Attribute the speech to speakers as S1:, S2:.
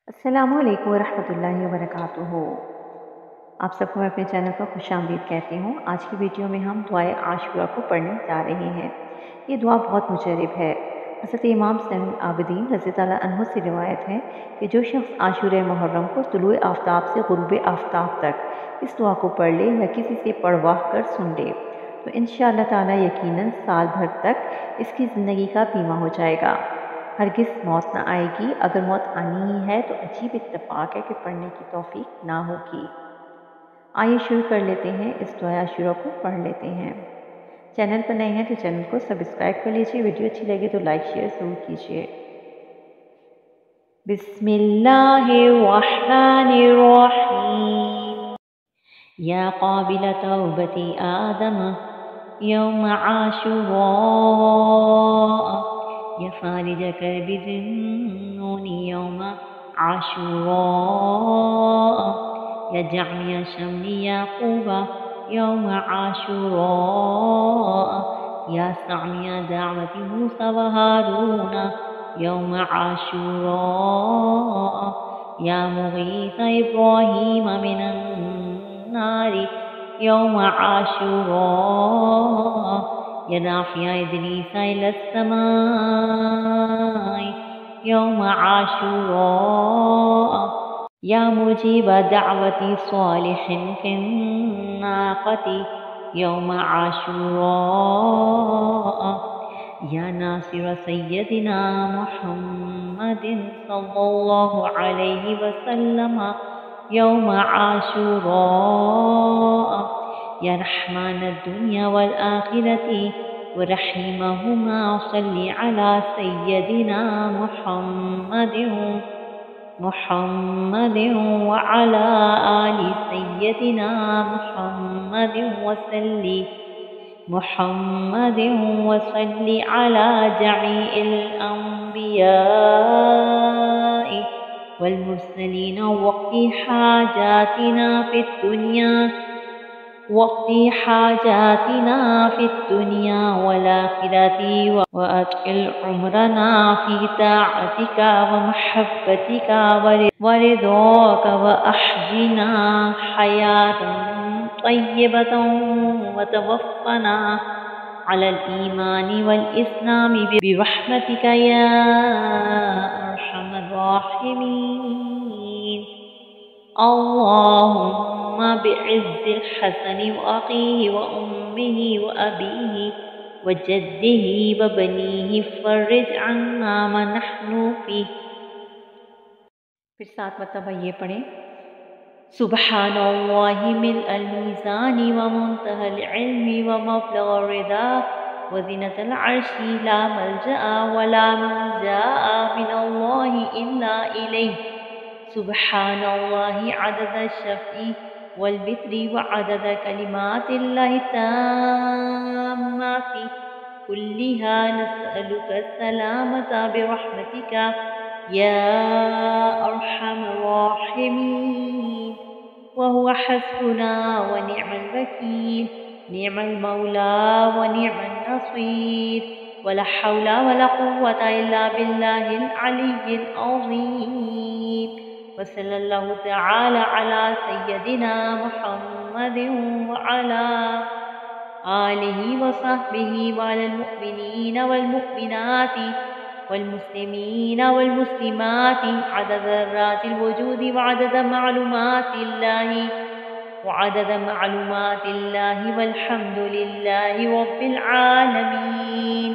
S1: السلام علیکم ورحمۃ اللہ وبرکاتہ۔ آپ سب کو میں اپنے چینل پر خوش آمدید کہتی ہوں۔ آج کی ویڈیو میں ہم دعائے عاشورہ کو پڑھنے جا رہے ہیں۔ یہ دعا بہت مجرب ہے۔ حضرت امام زین العابدین رضی اللہ عنہ سے روایت ہے کہ جو شخص عاشورہ محرم کو طلوع آفتاب سے غروب آفتاب تک اس دعا کو پڑھ لے یا کسی سے پڑھوا کر سن لے تو انشاءاللہ تعالی یقیناً سال بھر تک اس کی زندگی کا بیمہ ہو جائے گا۔ ہرگز موت نہ آئے گی۔ اگر موت آنی ہی ہے تو عجیب اتفاق ہے کہ پڑھنے کی توفیق نہ ہوگی۔ آئیے شروع کر لیتے ہیں، اس دعائے عاشورہ کو پڑھ لیتے ہیں۔ چینل پر نئے ہیں تو چینل کو سبسکرائب کر لیجیے، ویڈیو اچھی لگے تو لائک شیئر ضرور کیجیے۔ بسم اللہ الرحمن الرحیم۔ یا قابل توبت آدم یوم عاشوراء، یا فارج کرب ذنون یوم عاشوراء، یا جامع شمل یعقوب یوم عاشوراء، یا سامع دعوت موسیٰ و ہارون یوم عاشوراء، یا مغیث ابراہیم من النار یوم عاشوراء، یا دافع ادریس الی السماء یوم عاشوراء، یا مجیب دعوت صالح فی الناقۃ یوم عاشوراء، یا ناصر سیدنا محمد صلی اللہ علیہ وسلم یوم عاشوراء، یا رحمن الدنیا والآخرۃ ورحیمہما صل علی سیدنا محمد وعلى آل سيدنا محمد وصل على جميع الأنبياء والمرسلين واقض حاجاتنا في الدنيا والآخرة وأطل عمرنا في طاعتك ومحبتك ورضاك وأحينا حياة طيبة وتوفنا على الإيمان والإسلام برحمتك يا أرحم الراحمين۔ اللهم بعز الحسن وأخيه وأمه وأبيه وجده وبنيه فرج عنا ما نحن فيه۔ پھر ساتھ مرتبہ یہ پڑھیں، سبحان اللہ ملء المیزان ومنتهى العلم ومبلغ الرضا وزنة العرش لا ملجأ ولا منجا من الله إلا إليه۔ سبحان الله عدد الشفع والبتر وعدد كلمات الله التامات كلها، نسألك السلامة برحمتك يا أرحم الراحمين، وهو حسبنا ونعم الوكيل، نعم المولى ونعم النصير، ولا حول ولا قوة إلا بالله العلي العظيم۔ وصلى الله تعالى على سيدنا محمد وعلى آله وصحبه وعلى المؤمنين والمؤمنات والمسلمين والمسلمات عدد ذرات الوجود وعدد معلومات الله والحمد لله رب العالمين۔